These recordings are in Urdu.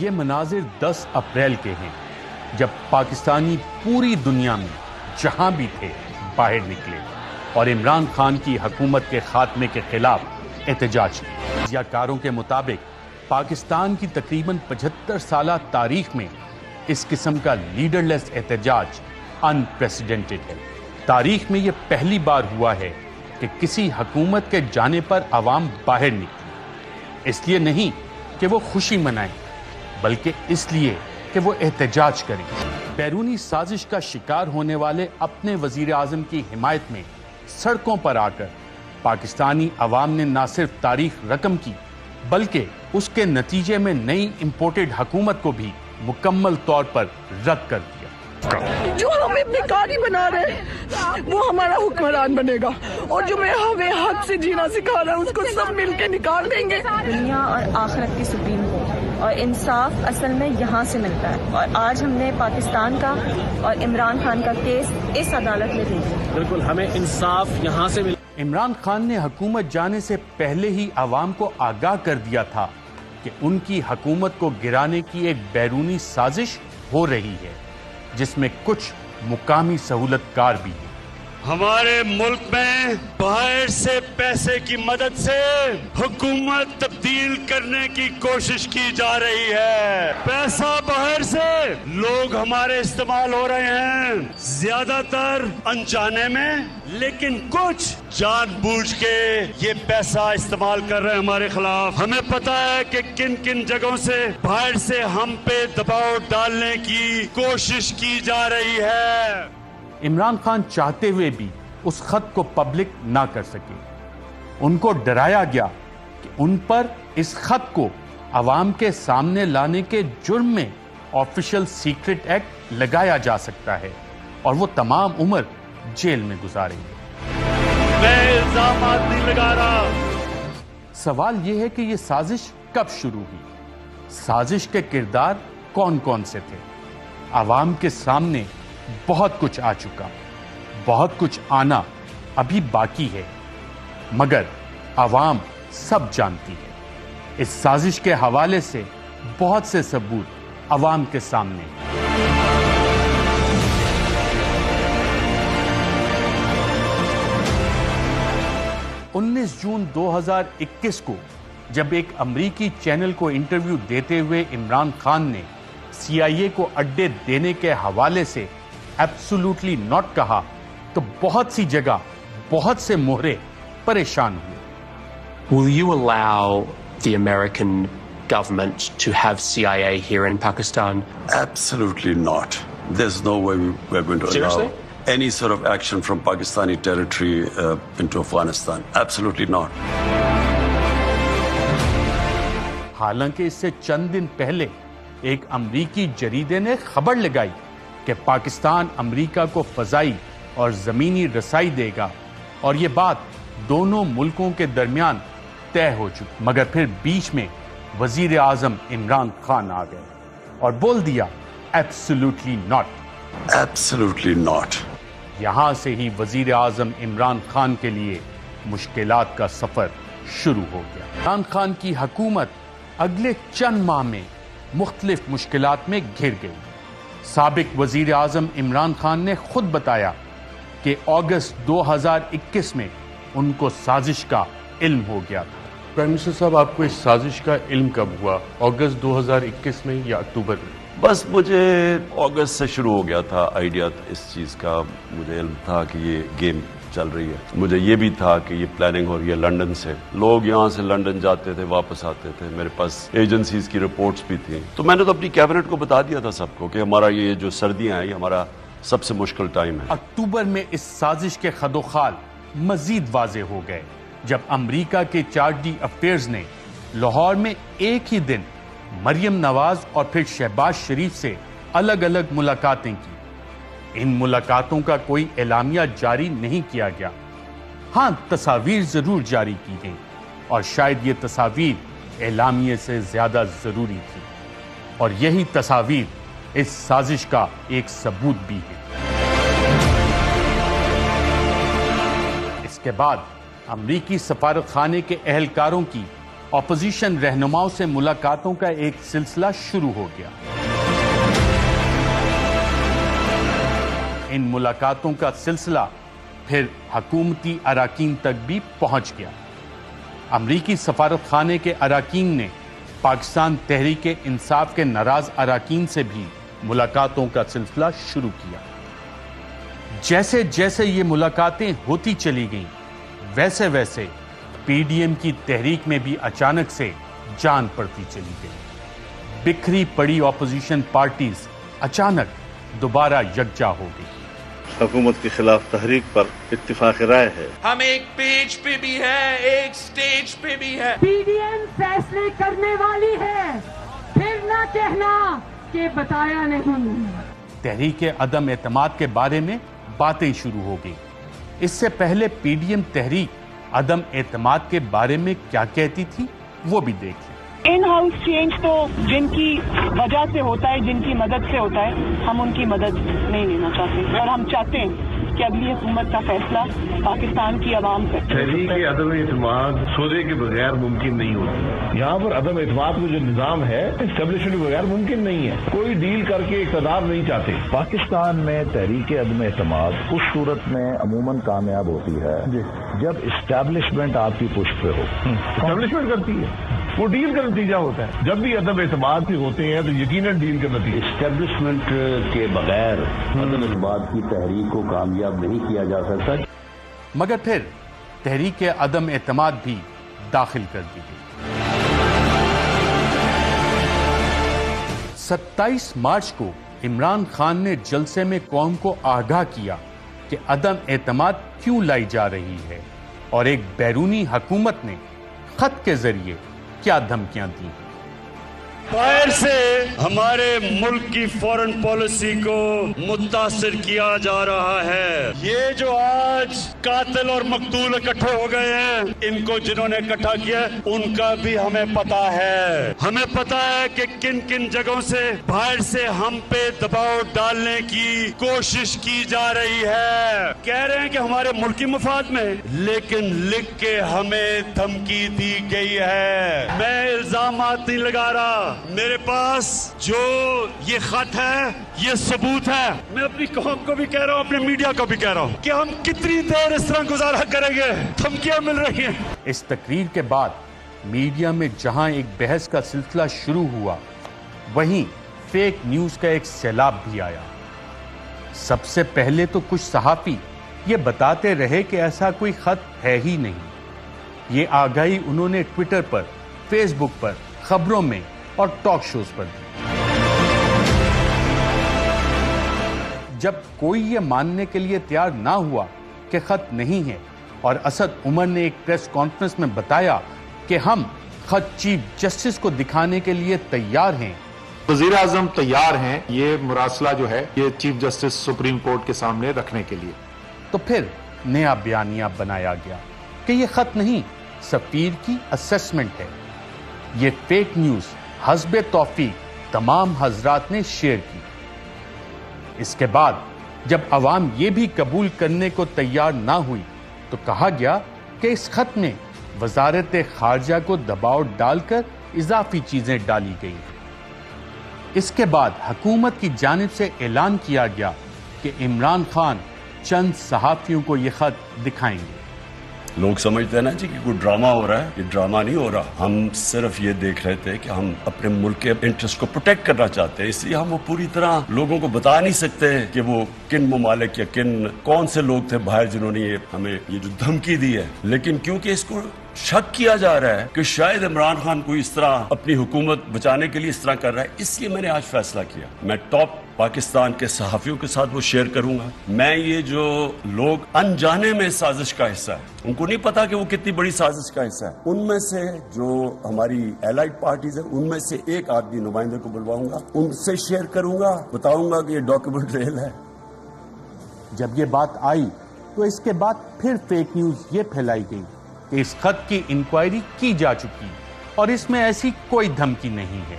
یہ مناظر 10 اپریل کے ہیں جب پاکستانی پوری دنیا میں جہاں بھی تھے باہر نکلے اور عمران خان کی حکومت کے خاتمے کے خلاف احتجاج کیا۔ تجزیہ کے مطابق پاکستان کی تقریباً 75 سالہ تاریخ میں اس قسم کا لیڈر لیس احتجاج ان پریسیڈنٹڈ ہے۔ تاریخ میں یہ پہلی بار ہوا ہے کہ کسی حکومت کے جانے پر عوام باہر نکلی، اس لیے نہیں کہ وہ خوشی منائیں بلکہ اس لیے کہ وہ احتجاج کریں۔ بیرونی سازش کا شکار ہونے والے اپنے وزیر اعظم کی حمایت میں سڑکوں پر آ کر پاکستانی عوام نے نہ صرف تاریخ رقم کی بلکہ اس کے نتیجے میں نئی امپورٹڈ حکومت کو بھی مکمل طور پر رد کر دیا۔ جو ہمیں بھکاری بنا رہے ہیں وہ ہمارا حکمران بنے گا، اور جو ہمیں حق سے جینا سکھا رہا ہے اس کو سب مل کے نکال دیں گے۔ دنیا اور آخرت کی سپریم کو اور انصاف اصل میں یہاں سے ملتا ہے، اور آج ہم نے پاکستان کا اور عمران خان کا کیس اس عدالت میں دے دیا۔ بالکل ہمیں انصاف یہاں سے مل۔ عمران خان نے حکومت جانے سے پہلے ہی عوام کو آگاہ کر دیا تھا کہ ان کی حکومت کو گرانے کی ایک بیرونی سازش ہو رہی ہے جس میں کچھ مقامی سہولت کار بھی ہیں۔ ہمارے ملک میں باہر سے پیسے کی مدد سے حکومت تبدیل کرنے کی کوشش کی جا رہی ہے۔ پیسہ باہر سے لوگ ہمارے استعمال ہو رہے ہیں، زیادہ تر انجانے میں، لیکن کچھ جان بوجھ کے یہ پیسہ استعمال کر رہے ہیں ہمارے خلاف۔ ہمیں پتا ہے کہ کن کن جگہوں سے باہر سے ہم پہ دباؤ ڈالنے کی کوشش کی جا رہی ہے۔ عمران خان چاہتے ہوئے بھی اس خط کو پبلک نہ کر سکے۔ ان کو ڈرایا گیا کہ ان پر اس خط کو عوام کے سامنے لانے کے جرم میں آفیشل سیکرٹ ایکٹ لگایا جا سکتا ہے اور وہ تمام عمر جیل میں گزاریں گے۔ میں الزامات نہیں لگا رہا۔ سوال یہ ہے کہ یہ سازش کب شروع ہوئی؟ سازش کے کردار کون کون سے تھے؟ عوام کے سامنے بہت کچھ آ چکا، بہت کچھ آنا ابھی باقی ہے، مگر عوام سب جانتی ہے۔ اس سازش کے حوالے سے بہت سے ثبوت عوام کے سامنے ہیں۔ 19 جون 2021 کو جب ایک امریکی چینل کو انٹرویو دیتے ہوئے عمران خان نے CIA کو اڈے دینے کے حوالے سے ایبسولوٹلی ناٹ کہا تو بہت سی جگہ بہت سے مہرے پریشان ہوئے۔ Will you allow the American government to have CIA here in Pakistan? Absolutely not. There's no way we're going to Seriously? allow any sort of action from Pakistani territory into Afghanistan. Absolutely not. حالانکہ اس سے چند دن پہلے ایک امریکی جریدے نے خبر لگائی کہ پاکستان امریکہ کو فضائی اور زمینی رسائی دے گا اور یہ بات دونوں ملکوں کے درمیان طے ہو چکی، مگر پھر بیچ میں وزیر اعظم عمران خان آ گئے اور بول دیا ایبسولوٹلی ناٹ۔ Absolutely not. یہاں سے ہی وزیر اعظم عمران خان کے لیے مشکلات کا سفر شروع ہو گیا۔ عمران خان کی حکومت اگلے چند ماہ میں مختلف مشکلات میں گھر گئی۔ سابق وزیر اعظم عمران خان نے خود بتایا کہ اگست 2021 میں ان کو سازش کا علم ہو گیا تھا۔ پرائم منسٹر صاحب، آپ کو اس سازش کا علم کب ہوا؟ اگست 2021 میں یا اکتوبر میں؟ بس مجھے اگست سے شروع ہو گیا تھا آئیڈیا اس چیز کا، مجھے علم تھا کہ یہ گیم چل رہی ہے۔ مجھے یہ بھی تھا کہ یہ پلاننگ ہو رہی ہے لنڈن سے، لوگ یہاں سے لنڈن جاتے تھے واپس آتے تھے، میرے پاس ایجنسیز کی رپورٹس بھی تھیں، تو میں نے تو اپنی کیبنٹ کو بتا دیا تھا سب کو کہ ہمارا یہ جو سردیاں ہیں یہ ہمارا سب سے مشکل ٹائم ہے۔ اکتوبر میں اس سازش کے خد و خال مزید واضح ہو گئے جب امریکہ کے چارج دی افیئرز نے لاہور میں ایک ہی دن مریم نواز اور پھر شہباز شریف سے الگ الگ ملاقاتیں کی۔ ان ملاقاتوں کا کوئی اعلامیہ جاری نہیں کیا گیا، ہاں تصاویر ضرور جاری کی گئیں، اور شاید یہ تصاویر اعلامیے سے زیادہ ضروری تھی، اور یہی تصاویر اس سازش کا ایک ثبوت بھی ہے۔ اس کے بعد امریکی سفارت خانے کے اہلکاروں کی اپوزیشن رہنماؤں سے ملاقاتوں کا ایک سلسلہ شروع ہو گیا۔ ان ملاقاتوں کا سلسلہ پھر حکومتی اراکین تک بھی پہنچ گیا۔ امریکی سفارت خانے کے اراکین نے پاکستان تحریک انصاف کے ناراض اراکین سے بھی ملاقاتوں کا سلسلہ شروع کیا۔ جیسے جیسے یہ ملاقاتیں ہوتی چلی گئیں، ویسے ویسے پی ڈی ایم کی تحریک میں بھی اچانک سے جان پڑتی چلی گئی۔ بکھری پڑی اپوزیشن پارٹیز اچانک دوبارہ یکجا ہو گئی۔ حکومت کے خلاف تحریک پر اتفاق رائے ہے۔ ہم ایک پیج پہ بھی ہے، ایک سٹیج پہ بھی ہے۔ پی ڈی ایم فیصلے کرنے والی ہے، پھر نہ کہنا کہ بتایا نہیں۔ تحریک عدم اعتماد کے بارے میں باتیں شروع ہو گئی۔ اس سے پہلے پی ڈی ایم تحریک عدم اعتماد کے بارے میں کیا کہتی تھی وہ بھی دیکھ لیں۔ ان ہاؤس چینج تو جن کی وجہ سے ہوتا ہے، جن کی مدد سے ہوتا ہے، ہم ان کی مدد نہیں لینا چاہتے اور ہم چاہتے ہیں کہ اگلی حکومت کا فیصلہ پاکستان کی عوام سے۔ تحریک عدم اعتماد سودے کے بغیر ممکن نہیں ہوتی۔ یہاں پر عدم اعتماد کا جو نظام ہے اسٹیبلشمنٹ کے بغیر ممکن نہیں ہے۔ کوئی ڈیل کر کے اقتدار نہیں چاہتے۔ پاکستان میں تحریک عدم اعتماد اس صورت میں عموماً کامیاب ہوتی ہے جب اسٹیبلشمنٹ آپ کی پشت پہ ہو۔ اسٹیبلشمنٹ کرتی ہے، وہ ڈیل کا نتیجہ ہوتا ہے۔ جب بھی عدم اعتماد سے ہوتے ہیں تو یقیناً ڈیل کا نتیجہ۔ اسٹیبلشمنٹ کے بغیر عدم اعتماد کی تحریک کو کامیاب نہیں کیا جا سکتا۔ مگر پھر تحریک عدم اعتماد بھی داخل کر دی گئی۔ 27 مارچ کو عمران خان نے جلسے میں قوم کو آگاہ کیا کہ عدم اعتماد کیوں لائی جا رہی ہے، اور ایک بیرونی حکومت نے خط کے ذریعے کیا دھمکیاں دی۔ باہر سے ہمارے ملک کی فورن پالیسی کو متاثر کیا جا رہا ہے۔ یہ جو آج قاتل اور مقتول اکٹھے ہو گئے ہیں، ان کو جنہوں نے اکٹھا کیا ان کا بھی ہمیں پتا ہے۔ ہمیں پتا ہے کہ کن کن جگہوں سے باہر سے ہم پہ دباؤ ڈالنے کی کوشش کی جا رہی ہے۔ کہہ رہے ہیں کہ ہمارے ملکی مفاد میں، لیکن لکھ کے ہمیں دھمکی دی گئی ہے۔ میں الزامات نہیں لگا رہا، میرے پاس جو یہ خط ہے یہ ثبوت ہے۔ میں اپنی قوم کو بھی کہہ رہا ہوں، اپنے میڈیا کو بھی کہہ رہا ہوں کہ ہم کتنی دیر اس طرح گزارا کریں گے، دھمکیاں مل رہی ہیں۔ اس تقریر کے بعد میڈیا میں جہاں ایک بحث کا سلسلہ شروع ہوا، وہیں فیک نیوز کا ایک سیلاب بھی آیا۔ سب سے پہلے تو کچھ صحافی یہ بتاتے رہے کہ ایسا کوئی خط ہے ہی نہیں۔ یہ آگاہی انہوں نے ٹویٹر پر، فیس بک پر، خبروں میں اور ٹاک شوز پر دی۔ جب کوئی یہ ماننے کے لیے تیار نہ ہوا کہ خط نہیں ہے، اور اسد عمر نے ایک پریس کانفرنس میں بتایا کہ ہم خط چیف جسٹس کو دکھانے کے لیے تیار ہیں، وزیر اعظم تیار ہیں یہ مراسلہ جو ہے یہ چیف جسٹس سپریم کورٹ کے سامنے رکھنے کے لیے، تو پھر نیا بیانیہ بنایا گیا کہ یہ خط نہیں، سفیر کی اسیسمنٹ ہے۔ یہ فیک نیوز حسب توفیق تمام حضرات نے شیئر کی۔ اس کے بعد جب عوام یہ بھی قبول کرنے کو تیار نہ ہوئی تو کہا گیا کہ اس خط میں وزارت خارجہ کو دباؤ ڈال کر اضافی چیزیں ڈالی گئی۔ اس کے بعد حکومت کی جانب سے اعلان کیا گیا کہ عمران خان چند صحافیوں کو یہ خط دکھائیں گے۔ لوگ سمجھتے ہیں نا جی کہ کوئی ڈرامہ ہو رہا ہے، یہ ڈرامہ نہیں ہو رہا۔ ہم صرف یہ دیکھ رہے تھے کہ ہم اپنے ملک کے انٹرسٹ کو پروٹیکٹ کرنا چاہتے ہیں، اس لیے ہم وہ پوری طرح لوگوں کو بتا نہیں سکتے کہ وہ کن ممالک یا کون سے لوگ تھے باہر جنہوں نے ہمیں یہ جو دھمکی دی ہے۔ لیکن کیونکہ اس کو شک کیا جا رہا ہے کہ شاید عمران خان کو اس طرح اپنی حکومت بچانے کے لیے اس طرح کر رہا ہے، اس لیے میں نے آج فیصلہ کیا میں ٹاپ پاکستان کے صحافیوں کے ساتھ وہ شیئر کروں گا۔ میں یہ جو لوگ انجانے میں سازش کا حصہ ہے، ان کو نہیں پتا کہ وہ کتنی بڑی سازش کا حصہ ہے، ان میں سے جو ہماری ایلائڈ پارٹیز ہیں ان میں سے ایک آدمی نمائندے کو بلواؤں گا، ان سے شیئر کروں گا، بتاؤں گا کہ یہ ڈاکیومنٹ ریل ہے۔ جب یہ بات آئی تو اس کے بعد پھر فیک نیوز یہ پھیلائی گئی کہ اس خط کی انکوائری کی جا چکی اور اس میں ایسی کوئی دھمکی نہیں ہے۔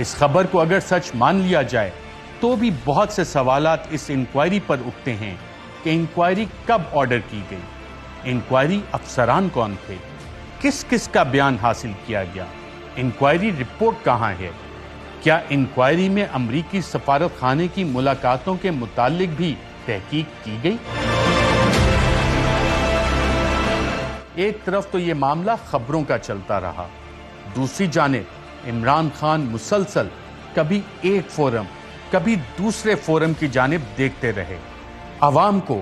اس خبر کو اگر سچ مان لیا جائے تو بھی بہت سے سوالات اس انکوائری پر اٹھتے ہیں کہ انکوائری کب آرڈر کی گئی، انکوائری افسران کون تھے، کس کس کا بیان حاصل کیا گیا؟ انکوائری رپورٹ کہاں ہے؟ کیا انکوائری میں امریکی سفارت خانے کی ملاقاتوں کے متعلق بھی تحقیق کی گئی؟ ایک طرف تو یہ معاملہ خبروں کا چلتا رہا، دوسری جانب عمران خان مسلسل کبھی ایک فورم کبھی دوسرے فورم کی جانب دیکھتے رہے، عوام کو،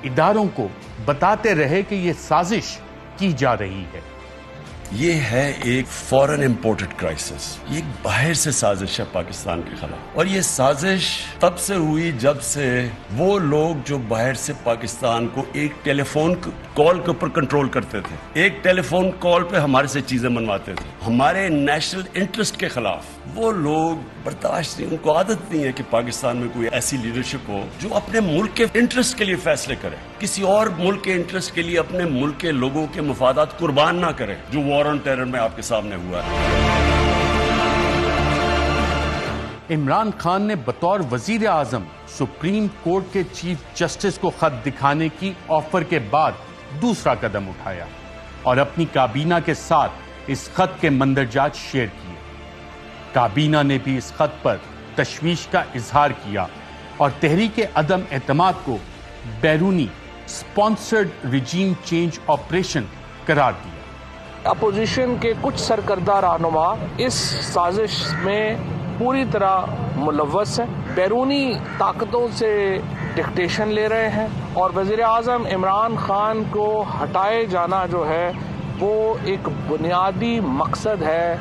اداروں کو بتاتے رہے کہ یہ سازش کی جا رہی ہے۔ یہ ہے ایک فورن امپورٹڈ کرائسس، یہ ایک باہر سے سازش ہے پاکستان کے خلاف، اور یہ سازش تب سے ہوئی جب سے وہ لوگ جو باہر سے پاکستان کو ایک ٹیلی فون کال کے اوپر کنٹرول کرتے تھے، ایک ٹیلی فون کال پہ ہمارے سے چیزیں منواتے تھے، ہمارے نیشنل انٹرسٹ کے خلاف، وہ لوگ برداشت نہیں، ان کو عادت نہیں ہے کہ پاکستان میں کوئی ایسی لیڈرشپ ہو جو اپنے ملک کے انٹرسٹ کے لیے فیصلے کرے، کسی اور ملک کے انٹرسٹ کے لیے اپنے ملک کے لوگوں کے مفادات قربان نہ کرے، جو وار آن ٹیرر میں آپ کے سامنے ہوا ہے۔ عمران خان نے بطور وزیر اعظم سپریم کورٹ کے چیف جسٹس کو خط دکھانے کی آفر کے بعد دوسرا قدم اٹھایا اور اپنی کابینہ کے ساتھ اس خط کے مندرجات شیئر کیے۔ کابینہ نے بھی اس خط پر تشویش کا اظہار کیا اور تحریک عدم اعتماد کو بیرونی سپانسرڈ ریجیم چینج آپریشن قرار دیا۔ اپوزیشن کے کچھ سرکردہ رہنما اس سازش میں پوری طرح ملوث ہیں، بیرونی طاقتوں سے ڈکٹیشن لے رہے ہیں، اور وزیر اعظم عمران خان کو ہٹائے جانا جو ہے وہ ایک بنیادی مقصد ہے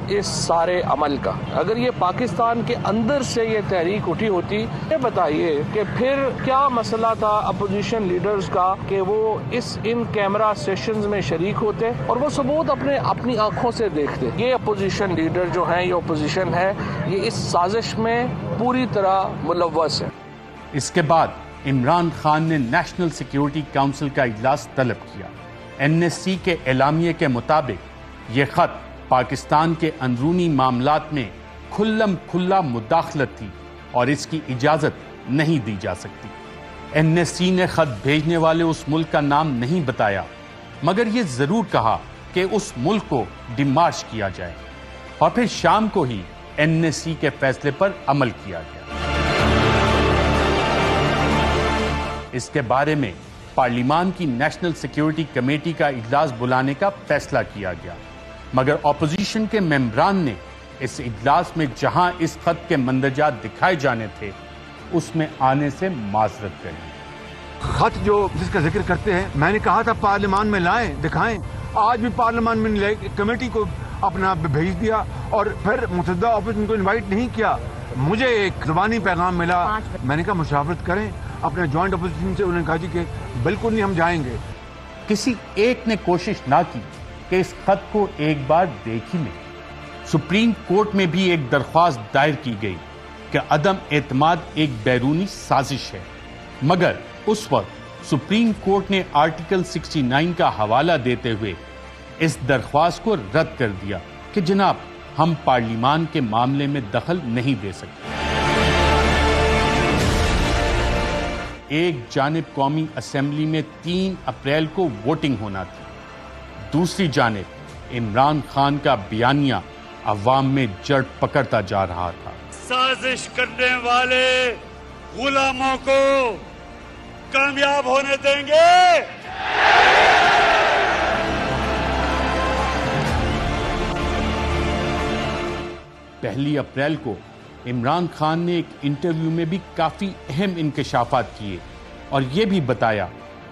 اس سارے عمل کا۔ اگر یہ پاکستان کے اندر سے یہ تحریک اٹھی ہوتی، یہ بتائیے کہ پھر کیا مسئلہ تھا اپوزیشن لیڈرز کا کہ وہ ان کیمرہ سیشنز میں شریک ہوتے اور وہ ثبوت اپنی آنکھوں سے دیکھتے۔ یہ اپوزیشن لیڈر جو ہیں، یہ اپوزیشن ہے، یہ اس سازش میں پوری طرح ملوث ہے۔ اس کے بعد عمران خان نے نیشنل سیکیورٹی کونسل کا اجلاس طلب کیا۔ NSC کے اعلامیے کے مطابق یہ خط پاکستان کے اندرونی معاملات میں کھلم کھلا مداخلت تھی اور اس کی اجازت نہیں دی جا سکتی۔ NSC نے خط بھیجنے والے اس ملک کا نام نہیں بتایا، مگر یہ ضرور کہا کہ اس ملک کو ڈیمارش کیا جائے، اور پھر شام کو ہی NSC کے فیصلے پر عمل کیا گیا۔ اس کے بارے میں پارلیمان کی نیشنل سیکیورٹی کمیٹی کا اجلاس بلانے کا فیصلہ کیا گیا، مگر اپوزیشن کے ممبران نے اس اجلاس میں جہاں اس خط کے مندرجات دکھائے جانے تھے اس میں آنے سے معذرت کری۔ خط جو جس کا ذکر کرتے ہیں، میں نے کہا تھا پارلیمان میں لائیں، دکھائیں، آج بھی پارلیمان میں کمیٹی کو اپنا بھیج دیا اور پھر متحدہ اپوزیشن کو انوائٹ نہیں کیا۔ مجھے ایک زبانی پیغام ملا، میں نے کہا مشاورت کریں اپنے جوائنٹ اپوزیشن سے، انہوں نے کہا جی کہ بالکل نہیں، ہم جائیں گے۔ کسی ایک نے کوشش نہ کی کہ اس خط کو ایک بار دیکھ ہی لیں۔ سپریم کورٹ میں بھی ایک درخواست دائر کی گئی کہ عدم اعتماد ایک بیرونی سازش ہے، مگر اس وقت سپریم کورٹ نے آرٹیکل 69 کا حوالہ دیتے ہوئے اس درخواست کو رد کر دیا کہ جناب ہم پارلیمان کے معاملے میں دخل نہیں دے سکتے۔ ایک جانب قومی اسمبلی میں 3 اپریل کو ووٹنگ ہونا تھی، دوسری جانب عمران خان کا بیانیہ عوام میں جڑ پکڑتا جا رہا تھا۔ سازش کرنے والے غلاموں کو کامیاب ہونے دیں گے؟ پہلی اپریل کو عمران خان نے ایک انٹرویو میں بھی کافی اہم انکشافات کیے اور یہ بھی بتایا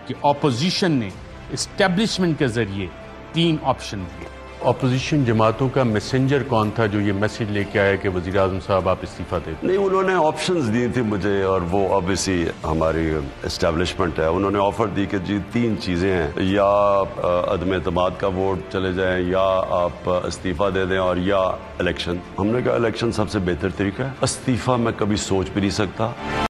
کہ اپوزیشن نے اسٹیبلشمنٹ کے ذریعے 3 آپشن دیے۔ اپوزیشن جماعتوں کا میسنجر کون تھا جو یہ میسج لے کے آیا کہ وزیر اعظم صاحب آپ استعفیٰ دیں؟ نہیں، انہوں نے آپشنز دی تھی مجھے، اور وہ آبویسلی ہماری اسٹیبلشمنٹ ہے، انہوں نے آفر دی کہ جی 3 چیزیں ہیں، یا عدم اعتماد کا ووٹ چلے جائیں، یا آپ استعفیٰ دے دیں، اور یا الیکشن۔ ہم نے کہا الیکشن سب سے بہتر طریقہ ہے، استعفیٰ میں کبھی سوچ بھی نہیں سکتا۔